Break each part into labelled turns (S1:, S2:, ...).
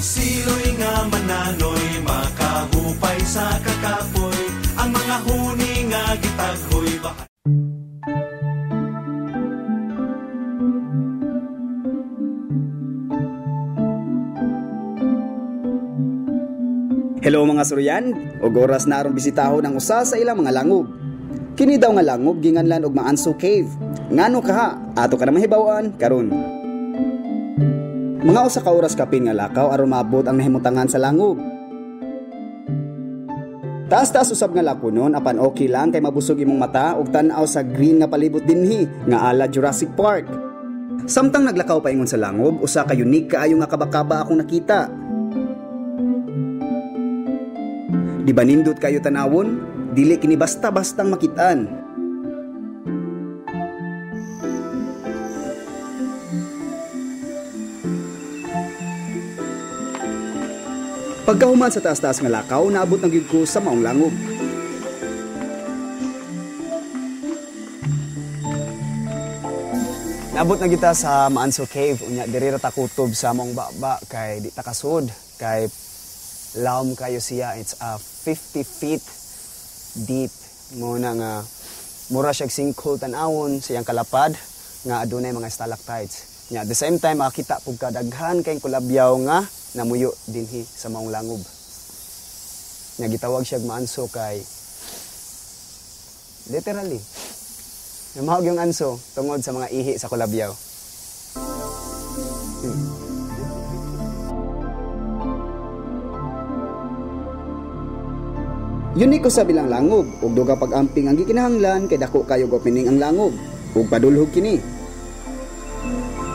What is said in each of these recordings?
S1: Siloy nga mananoy, makahupay sa kakapoy, ang mga huni nga gitaghoy baka.
S2: Hello mga suryan, og oras na aron bisitahon ang usa sa ilang mga langob. Kini daw nga langob ginganlan og Maanso Cave. Ngano kaha? Ato ka na mahibaw-an karon. Mga usa ka oras kapin nga lakaw aron maabot ang nahimutangan sa langob. Taas-taas usab nga lakunon apan okay lang kay mabusog imong mata og tan-aw sa green nga palibot dinhi nga ala Jurassic Park. Samtang naglakaw pa ingon sa langob, usa ka unique kaayo nga kabakaba akong nakita. Di ba nindot kayo tanawon? Dili kini basta-bastang makitaan. Pagkahuman sa taas-taas nga lakaw, naabot ng gyud ko sa maong langob. Naabot na kita sa Maanso Cave, unya diri ra ta kutob sa maong baba kay di ta kasud kay lawom kayo siya. It's 50 feet deep. Muna nga mura siya sinkhole tan-awon siyang kalapad nga adunay mga stalactites. Nya at the same time makita pug kadaghan kay kulabyaw nga namuyo dinhi sa maong langob. Nya gitawag siya Maanso kay literally namahog yung anso tungod sa mga ihi sa kulabyaw. Unique ko sa bilang langob, ug duga pag-amping ang gikinahanglan kay dako kayo opening ang langob, ug padulhog kini.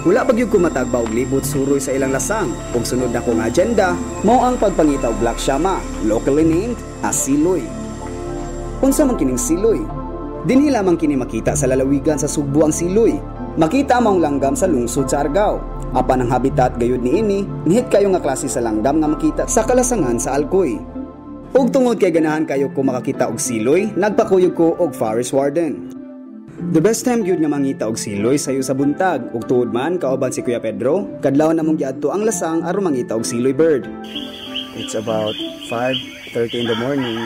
S2: Wala pagyud ko matagba og libot suroy sa ilang lasang, ug sunod na kong agenda, mao ang pagpangita og Black Shama, locally named as Siloy. Unsa man kining Siloy? Dinhi lamang kini makita sa lalawigan sa Sugbo ang Siloy. Makita maong langgam sa lungsod sa Argao. Apan ang habitat gayud niini, nihit kayo nga klase sa langgam nga makita sa kalasangan sa Alcoy. Ug tungod kay ganahan kayo ko makakita og Siloy, nagpakuyog ko og forest warden. The best time gyud nga mangita og Siloy sayo sa buntag, ug tuod man kauban si Kuya Pedro, kadlaw namong giadto ang lasang aron mangita og Siloy bird. It's about 5:30 in the morning.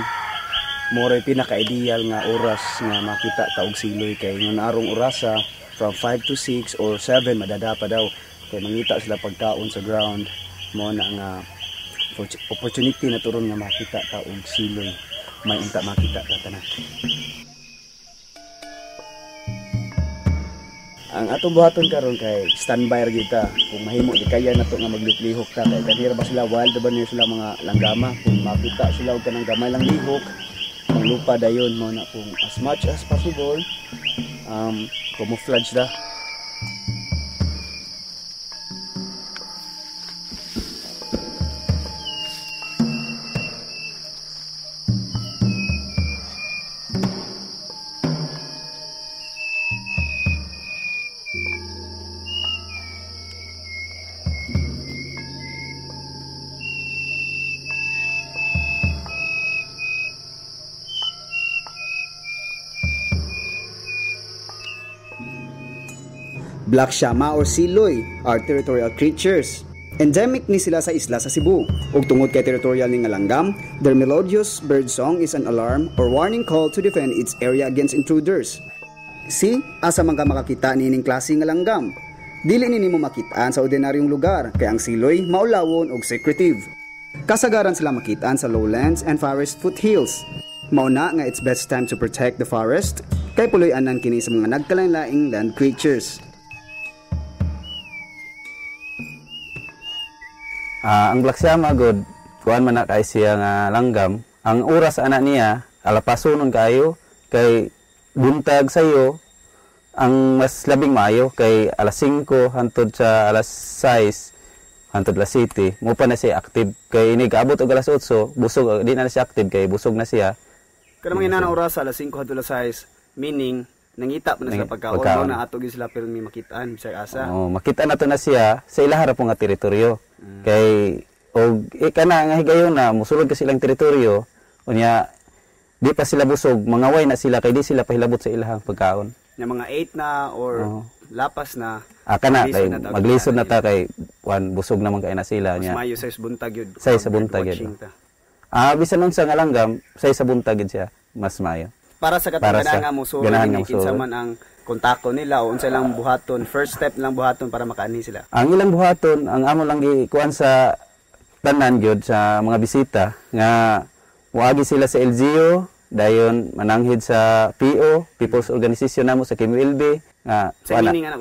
S2: Moray pinaka-ideal nga oras nga makita ta og Siloy kay ngon arong orasa from 5 to 6 or 7 madada pa daw kay mangita sila pagkaon sa ground. Mo na nga opportunity na turon nga makita ta og Siloy, may unta makita ta tanan. Ang atong buhaton karon kay standby ra gyud ta kung mahimo di kaya nato nga maglihok ta kay kanira ba sila wild ba niyo sila mga langgama, kung makita sila og kanang gamay lang lihok ang lupa dayon mo na kung as much as possible camouflage da. Black Shama or Siloy are territorial creatures. Endemic ni sila sa isla sa Cebu. Ug tungod kay territorial ni nga langgam, their melodious bird song is an alarm or warning call to defend its area against intruders. See, asa man ka makakita nining klase nga langgam. Dili nimo makitaan sa ordinaryong lugar kay ang Siloy maulawon ug secretive. Kasagaran sila makitaan sa lowlands and forest foothills. Mauna nga it's best time to protect the forest kay puloy-anan kini sa mga nagkalain-laing land creatures.
S3: Ang Black Shama god kuan man na kay siya nga langgam. Ang oras ana niya alapasonon kayo kay buntag sayo ang mas labing maayo kay alas 5 hantod sa alas 6 hantod alas 7 mo pa na siya active kay ini kaabot og alas 8 busog di na siya active kay busog na siya.
S2: Kada mga inana oras alas 5 hantod alas 6 meaning nangita pa na sila pagkaon na ato gyud sila pero may makitaan bisag asa.
S3: Makita na to na siya sa ilahara po nga teritoryo. Kay og kana nga higayon na musulod ka silang teritoryo unya di pa sila busog mangaway na sila kay di sila pahilabot sa ilahang pagkaon.
S2: Nga mga 8 na or lapas na.
S3: Kana
S2: Maglisod
S3: kay
S2: na ta.
S3: maglisod na ta kay busog naman kay na sila
S2: Mas
S3: nya.
S2: mayo sa buntag yun.
S3: Say sa buntag yun. Bisan unsa nga langgam, say sa buntag yun siya, mas mayo.
S2: Para sa katunggan nga mo so kinsa man ang kontakto nila o unsa lang buhaton, first step lang buhaton para makaanhi sila.
S3: Ang ilang buhaton, ang amo lang gikuan sa tanan gyud sa mga bisita nga muagi sila sa LGU, dayon mananghid sa PO, People's Organization namo sa Kimwilbe, nga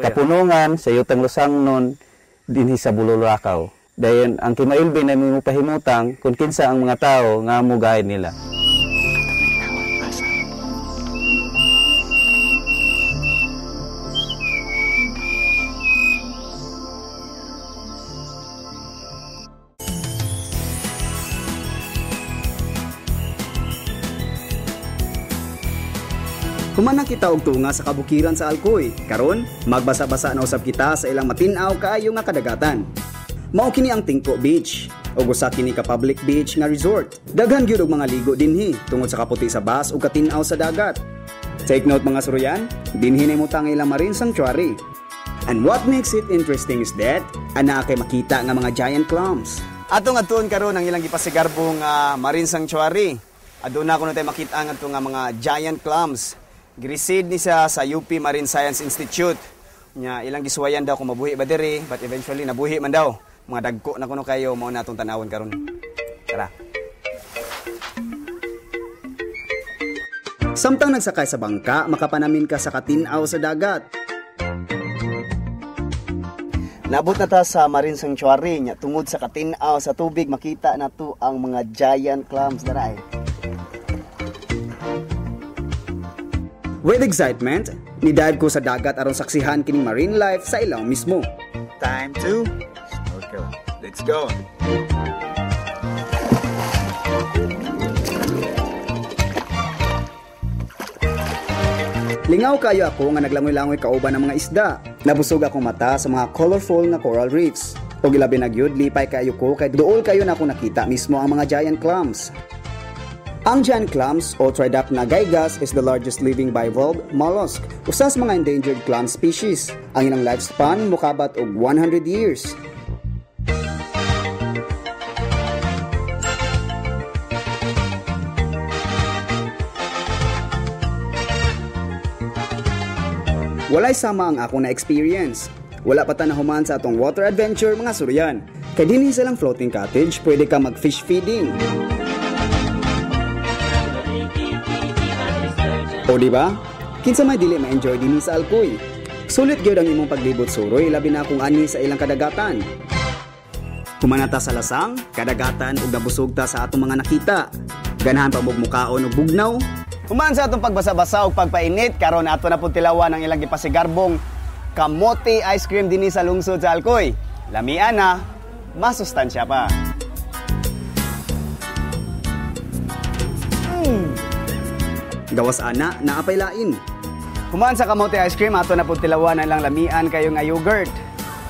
S3: kapunungan sa Yutang Losangnon dinhi sa Bululakaw. Dayon ang Kimwilbe na mo pahimutang kung kinsa ang mga tao nga mugay nila.
S2: Human kita og tunga sa kabukiran sa Alcoy. Karon, magbasa-basa na usab kita sa ilang matinaw kaayo nga kadagatan. Mao kini ang Tingko Beach, ug usa kini ka public beach nga resort. Daghan gyud og mga ligo dinhi tungod sa kaputi sa bas ug katinaw sa dagat. Take note mga suruyan, dinhi nimutang ilang marine sanctuary. And what makes it interesting is that ana kay makita nga mga giant clams. Atong adtuon karon ang ilang gipasigarbong marine sanctuary. Aduna ko na tay makita nga nga mga giant clams. Giresid ni sa UP Marine Science Institute. Nya ilang gisuwayan daw kung mabuhi ba diri, but eventually nabuhi man daw. Mga dagko na kuno kayo mao natong tan-awon karon. Tara. Samtang nagsakay sa bangka, makapanamin ka sa katinaw sa dagat. Naabot na ta sa Marine Sanctuary nya tungod sa katinaw sa tubig makita nato ang mga giant clams dara. With excitement, nidive ko sa dagat aron saksihan kining marine life sa ilaw mismo.
S4: Time to snorkel. Let's go.
S2: Lingaw kayo ako nga naglangoy-langoy kauban ng mga isda. Nabusog akong mata sa mga colorful nga coral reefs. O gilabi na gyud lipay kayo ko kay duol kayo na ako nakita mismo ang mga giant clams. Ang giant clams o Tridacna gaigas is the largest living bivalve mollusk, usa sa mga endangered clam species. Ang ilang lifespan mokabat og 100 years. Walay sama ang ako na experience. Wala pa ta nahuman sa atong water adventure mga suryan. Kay dinhi sa lang floating cottage, pwede ka mag-fish feeding. O diba? Kinsa may dili ma-enjoy dinhi sa Alcoy. Sulit gyud ang imong paglibot suroy labi na kung ani sa ilang kadagatan. Humanata sa lasang, kadagatan ug nabusog ta sa atong mga nakita. Ganahan pa mukaon og bugnaw. Human sa atong pagbasa-basa ug pagpainit karon ato na pud tilawan ang ilang gipasigarbong kamote ice cream dinhi sa lungsod sa Alcoy. Lamian na, masustansya pa. Gawas ana, naapay lain. Human sa kamote ice cream, ato na pud tilawan ang ilang lamian kayo nga yogurt.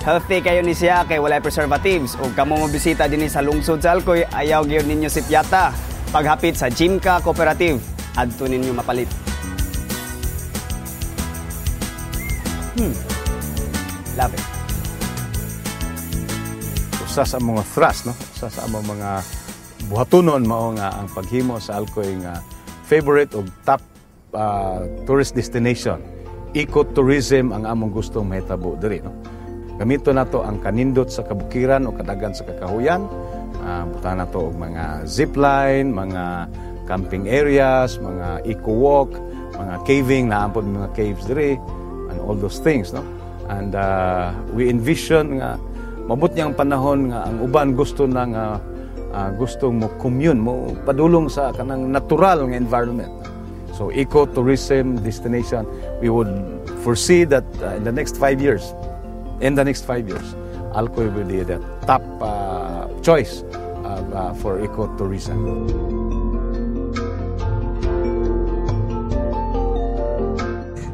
S2: Healthy kayo ni siya kay walay preservatives. Ug kamo mo bisita dinhi sa lungsod sa Alcoy, ayaw gyud ninyo sipyata. Paghapit sa Jimka Cooperative, adto ninyo mapalit. Love it.
S4: Usa sa mga thrust, no? Usa sa mga buhatonon mao nga ang paghimo sa Alcoy nga favorite o top tourist destination. Ecotourism ang among gustong mahitabo diri, no? Gamito nato ang kanindot sa kabukiran o kadagan sa kakahuyan. Buta nato og mga zipline, mga camping areas, mga eco-walk, mga caving, naampod mga caves diri, and all those things, no? And we envision nga mabot niyang panahon nga ang uban gusto na nga gustong mo commune, mo padulong sa kanang natural nga environment. So ecotourism destination, we would foresee that in the next 5 years, Alcoy will be the top choice for ecotourism.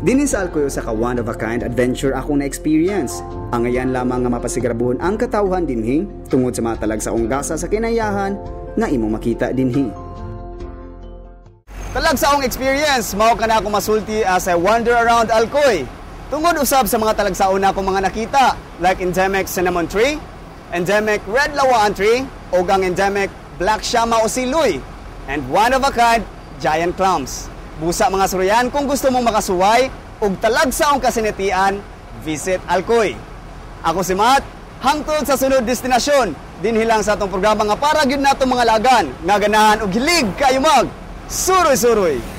S2: Dinhi sa Alcoy sa ka one of a kind adventure ako na experience. Ang ayan lamang nga mapasigrabon ang katawhan dinhi tungod sa mga talagsaong gasa sa kinayahan nga imo makita dinhi. Talagsaong experience mao kana ako masulti as I wander around Alcoy. Tungod usab sa mga talagsaon na akong mga nakita, like endemic cinnamon tree, endemic red lawaan tree, o ang endemic black shama o siloy, and one of a kind, giant clams. Busa mga suryan, kung gusto mong makasuway ug talagsaong kasinatian, visit Alcoy. Ako si Matt, hangtod sa sunod destinasyon, dinhilang sa atong programa nga para gyud nato mga lagan, nga ganahan og hilig kayo mag suroy-suroy.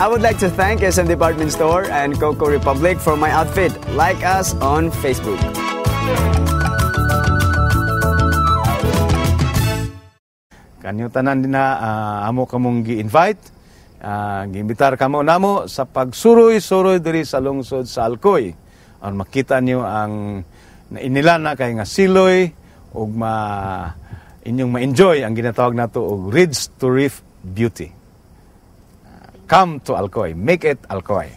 S2: I would like to thank SM Department Store and Coco Republic for my outfit. Like us on Facebook.
S4: Kanyo tanan din na amo kamong gi-invite, gi-imbitar kamo namo sa pagsuroy-suroy diri sa lungsod sa Alcoy. Aron makita niyo ang inilana kay nga siloy ug inyong ma-enjoy ang ginatawag nato og ridge to reef beauty. Come to Alcoy. Make it Alcoy.